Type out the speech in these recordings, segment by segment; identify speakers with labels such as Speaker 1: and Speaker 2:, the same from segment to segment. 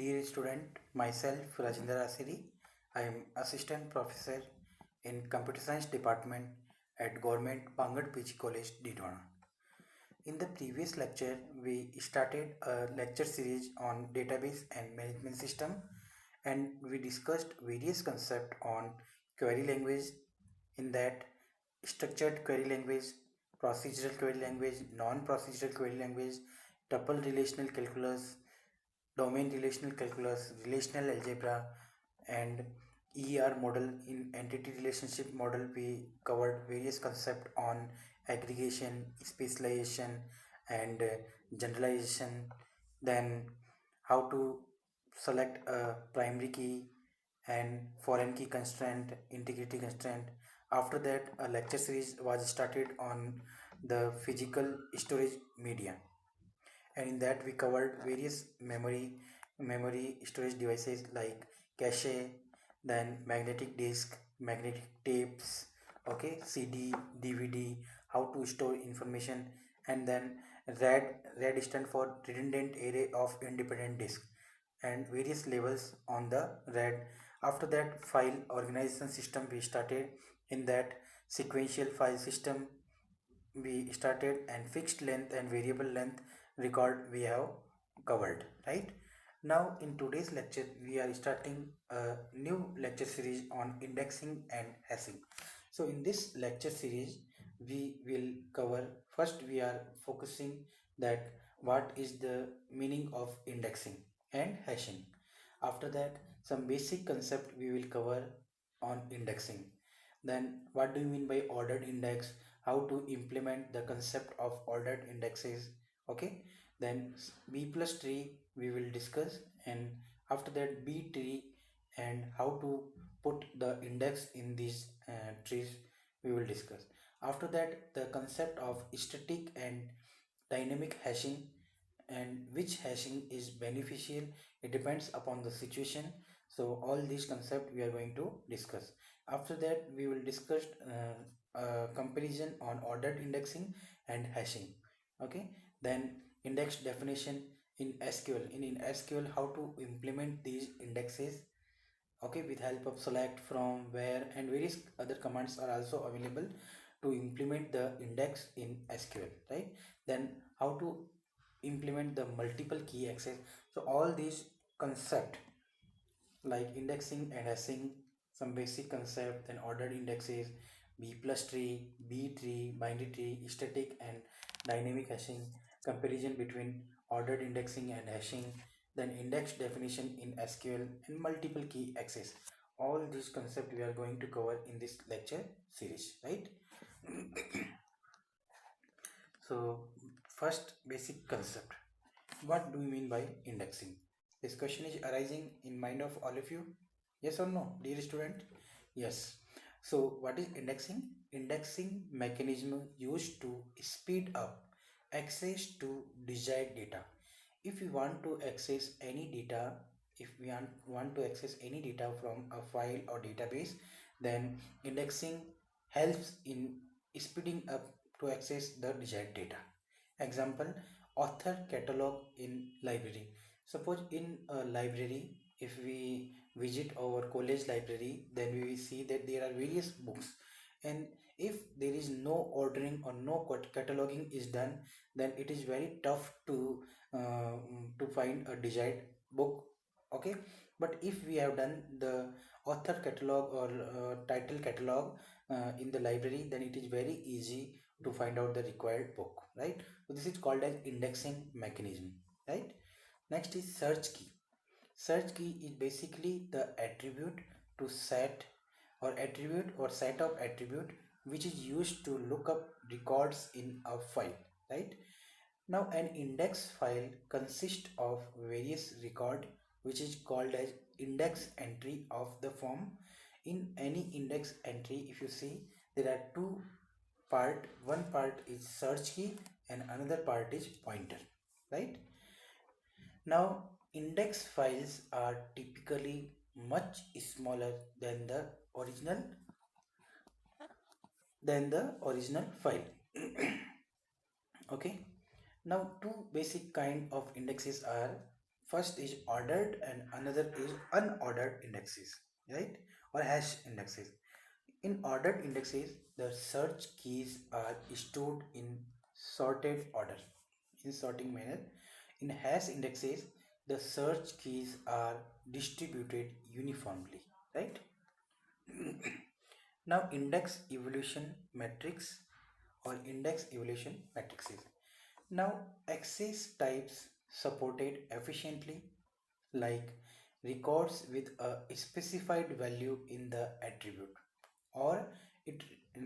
Speaker 1: Dear student, myself Rajendra Aaseri. I am assistant professor in computer science department at Government Pangad PG College, Didwana. In the previous lecture, we started a lecture series on database and management system, and we discussed various concepts on query language. In that, structured query language, procedural query language, non-procedural query language, tuple relational calculus, domain relational calculus, relational algebra, and ER model. In entity relationship model, we covered various concepts on aggregation, specialization, and generalization. Then how to select a primary key and foreign key constraint, integrity constraint. After that, a lecture series was started on the physical storage media, and in that we covered various memory storage devices like cache, then magnetic disk, magnetic tapes, okay, CD, DVD, how to store information, and then RAD stand for redundant array of independent disk, and various levels on the RAD. After that, file organization system we started. In that, sequential file system we started, and fixed length and variable length record we have covered, right? Now in today's lecture we are starting a new lecture series on indexing and hashing. So in this lecture series we will cover, first we are focusing that what is the meaning of indexing and hashing. After that, some basic concept we will cover on indexing. Then what do you mean by ordered index, how to implement the concept of ordered indexes, okay. Then b plus tree we will discuss, and after that b tree, and how to put the index in these trees we will discuss. After that, the concept of static and dynamic hashing, and which hashing is beneficial, it depends upon the situation. So all these concepts we are going to discuss. After that, we will discuss comparison on ordered indexing and hashing, okay. Then index definition in SQL, in SQL how to implement these indexes, okay, with help of select, from, where, and various other commands are also available to implement the index in SQL, right? Then how to implement the multiple key access. So all these concept like indexing and hashing, some basic concept, then ordered indexes, b plus tree, b tree, binary tree, static and dynamic hashing, comparison between ordered indexing and hashing, then index definition in SQL, and multiple key access. All these concept we are going to cover in this lecture series, right? So first basic concept, what do you mean by indexing? This question is arising in mind of all of you. Yes or no, dear student? Yes. So what is indexing? Indexing mechanism used to speed up access to desired data. If we want to access any data, if we want to access any data from a file or database, then indexing helps in speeding up to access the desired data. Example, author catalog in library. Suppose in a library, if we visit our college library, then we will see that there are various books, and if there is no ordering or no cataloging is done, then it is very tough to find a desired book, okay. But if we have done the author catalog or title catalog in the library, then it is very easy to find out the required book, right? So this is called as indexing mechanism, right? Next is search key. Search key is basically the attribute to set, or attribute or set of attribute, which is used to look up records in a file, right? Now an index file consists of various record, which is called as index entry of the form. In any index entry, if you see, there are two part, one part is search key and another part is pointer, right? Now index files are typically much smaller original than the original file. Okay. Now two basic kind of indexes are First is ordered and another is unordered indexes, right? Or hash indexes. In ordered indexes, the search keys are stored in sorted order, in sorting manner. In hash indexes, the search keys are distributed uniformly, right? Now, index evolution matrix or index evolution matrices. Now, access types supported efficiently, like records with a specified value in the attribute, or it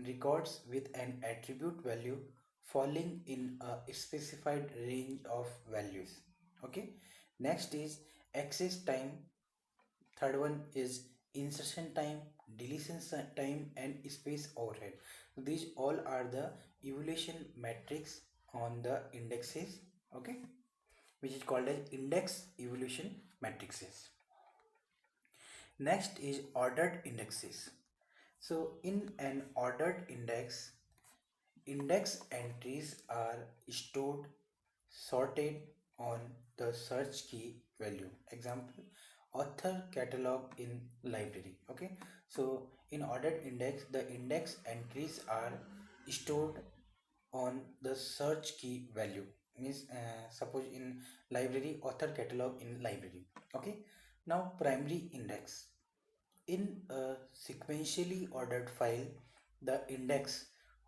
Speaker 1: records with an attribute value falling in a specified range of values. Okay. Next is access time. Third one is insertion time, deletion time, and space overhead. These all are the evaluation metrics on the indexes, okay, which is called as index evaluation matrices. Next is ordered indexes. So in an ordered index, index entries are stored sorted on the search key value. Example, author catalog in library. Okay, so in ordered index, the index entries are stored on the search key value. Means suppose in library, author catalog in library. Okay, now primary index. In a sequentially ordered file, the index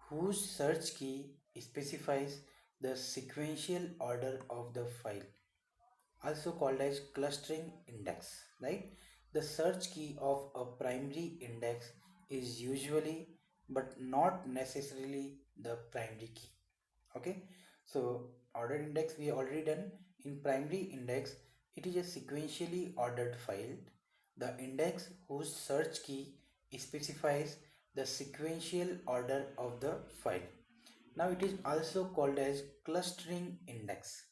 Speaker 1: whose search key specifies the sequential order of the file, also called as clustering index, right? The search key of a primary index is usually but not necessarily the primary key. Okay, so ordered index we already done. In primary index, it is a sequentially ordered file. The index whose search key specifies the sequential order of the file. Now it is also called as clustering index.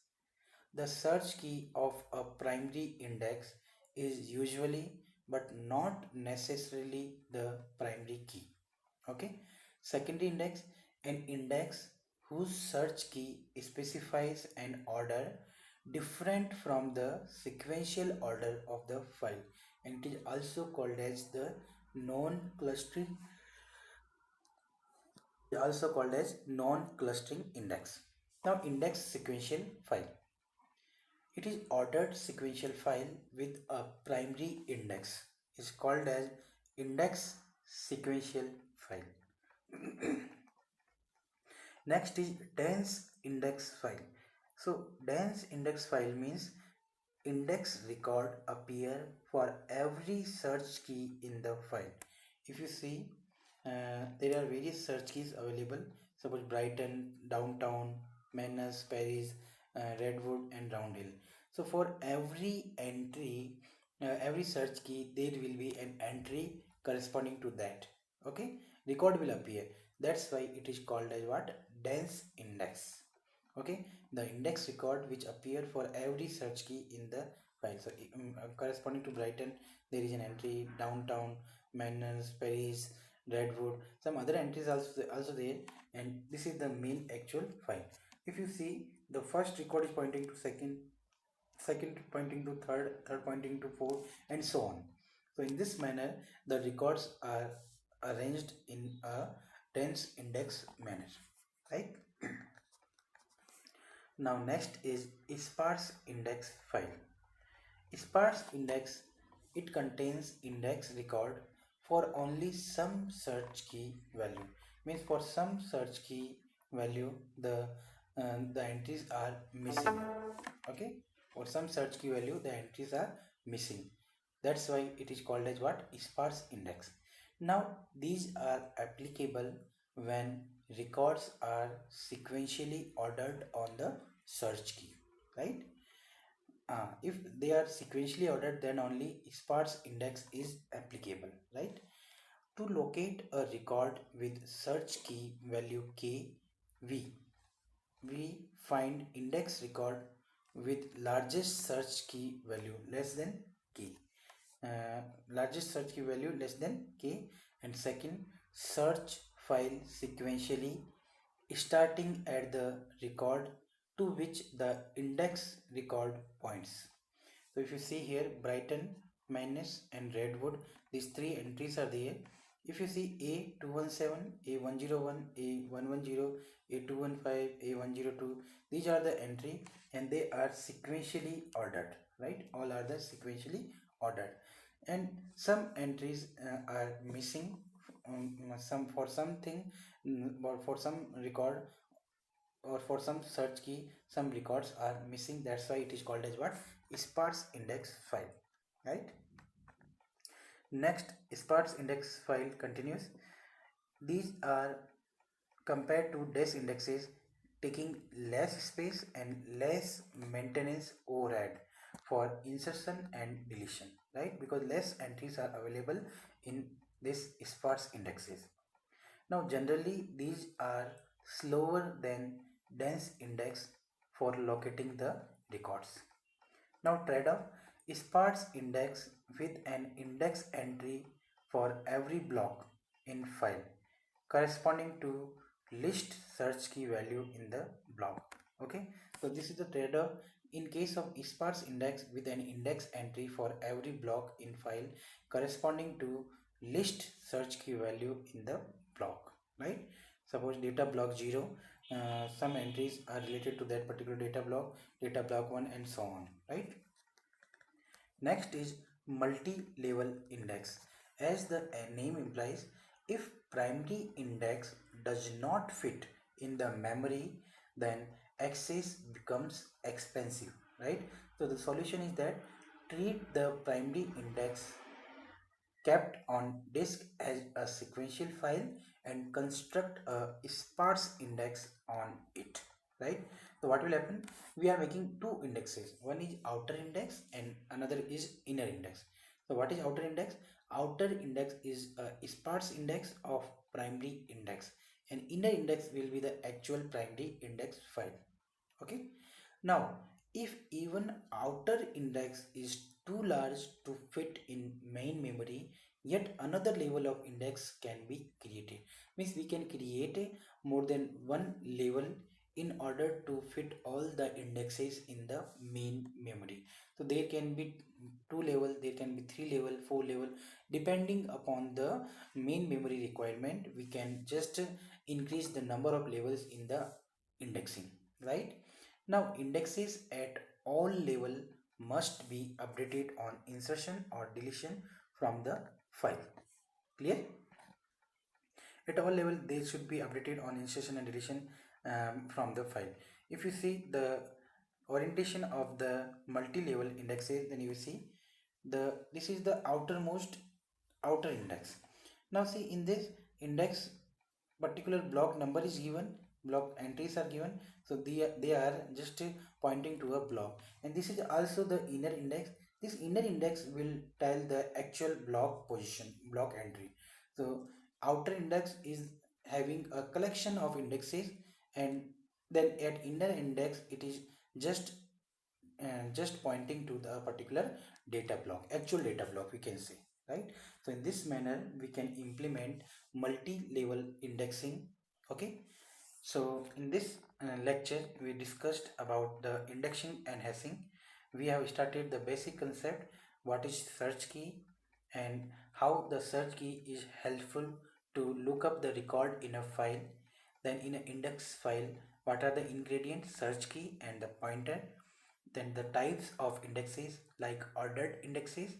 Speaker 1: The search key of a primary index is usually but not necessarily the primary key. Okay. Secondary index, an index whose search key specifies an order different from the sequential order of the file, and it is also called as the non-clustering, also called as non-clustering index. Now index sequential file. It is ordered sequential file with a primary index. It's called as index sequential file. Next is dense index file. So dense index file means index record appear for every search key in the file. If you see, there are various search keys available. Suppose Brighton, downtown, Manus, Paris, Redwood, and Roundhill. So for every entry, every search key, there will be an entry corresponding to that. Okay, record will appear. That's why it is called as what? Dense index. Okay, the index record which appear for every search key in the file. So corresponding to Brighton, there is an entry, downtown, Manus, Paris, Redwood, some other entries also there, and this is the main actual file. If you see, the first record is pointing to second, second pointing to third, third pointing to fourth, and so on. So in this manner, the records are arranged in a dense index manner, right? Now next is sparse index file. Sparse index, it contains index record for only some search key value. Means for some search key value, the entries are missing. Okay, for some search key value, the entries are missing. That's why it is called as what? Sparse index. Now these are applicable when records are sequentially ordered on the search key, right? If they are sequentially ordered, then only sparse index is applicable, right? To locate a record with search key value k, we find index record with largest search key value less than k. Largest search key value less than k, and second, search file sequentially starting at the record to which the index record points. So if you see here, Brighton, Manus and Redwood, these three entries are there. If you see A217, A101, A110, A215, A102, these are the entry and they are sequentially ordered, right? All are the sequentially ordered. And some entries are missing, some for something, or for some record or for some search key, some records are missing. That's why it is called as what? Sparse index file, right? Next, sparse index file continues. These are compared to dense indexes, taking less space and less maintenance overhead for insertion and deletion, right? Because less entries are available in this sparse indexes. Now, generally, these are slower than dense index for locating the records. Now, trade-off: sparse index with an index entry for every block in file corresponding to list search key value in the block. Okay, so this is the trade-off in case of sparse index with an index entry for every block in file corresponding to list search key value in the block, right? Suppose data block 0, some entries are related to that particular data block 1 and so on, right? Next is multi-level index. As the name implies, if primary index does not fit in the memory, then access becomes expensive, right? So the solution is that treat the primary index kept on disk as a sequential file and construct a sparse index on it, right? So what will happen? We are making two indexes. One is outer index and another is inner index. So what is outer index? Outer index is a sparse index of primary index and inner index will be the actual primary index file. Okay, now if even outer index is too large to fit in main memory, yet another level of index can be created. Means we can create a more than one level in order to fit all the indexes in the main memory. So there can be two level, there can be three level, four level, depending upon the main memory requirement. We can just increase the number of levels in the indexing, right? Now, indexes at all level must be updated on insertion or deletion from the file. Clear? At all level, they should be updated on insertion and deletion from the file. If you see the orientation of the multi-level indexes, then you see this is the outermost outer index. Now see, in this index, particular block number is given, block entries are given, so they are just pointing to a block, and this is also the inner index. This inner index will tell the actual block position, block entry. So outer index is having a collection of indexes, and then at inner index it is just just pointing to the particular data block, actual data block, we can say, right? So in this manner we can implement multi-level indexing. Okay, so in this lecture we discussed about the indexing and hashing. We have started the basic concept, what is search key and how the search key is helpful to look up the record in a file. Then in an index file, what are the ingredients, search key and the pointer. Then the types of indexes, like ordered indexes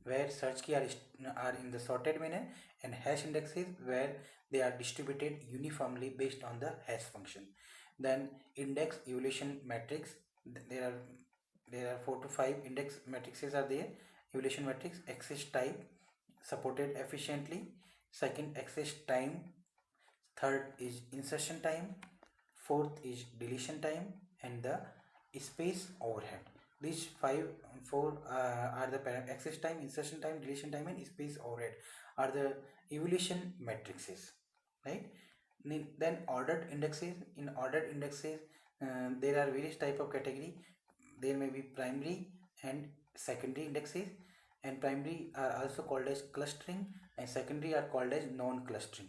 Speaker 1: where search key are in the sorted manner, and hash indexes where they are distributed uniformly based on the hash function. Then index evaluation matrix, there are 4 to 5 index matrices are there. Evaluation matrix: access type supported efficiently, second access time, third is insertion time, fourth is deletion time, and the space overhead. These four are the access time, insertion time, deletion time, and space overhead are the evaluation matrices, right? Then ordered indexes. In ordered indexes, there are various type of category. There may be primary and secondary indexes, and primary are also called as clustering and secondary are called as non-clustering.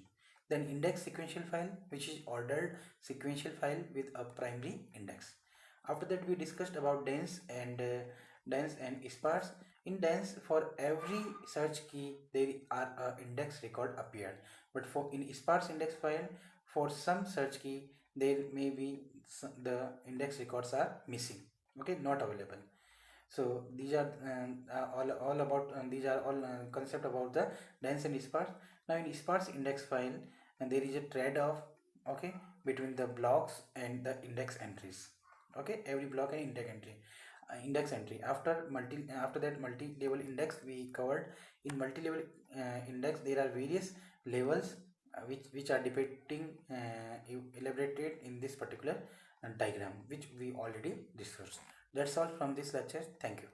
Speaker 1: Then index sequential file, which is ordered sequential file with a primary index. After that we discussed about dense and dense and sparse. In dense, for every search key there are a index record appeared, but for in sparse index file, for some search key there may be the index records are missing, okay, not available. So these are all about these are all concept about the dense and sparse. Now in sparse index file, and there is a trade-off, okay, between the blocks and the index entries, okay, every block and index entry. After that multi-level index we covered. In multi-level index there are various levels which are depicting elaborated in this particular diagram which we already discussed. That's all from this lecture. Thank you.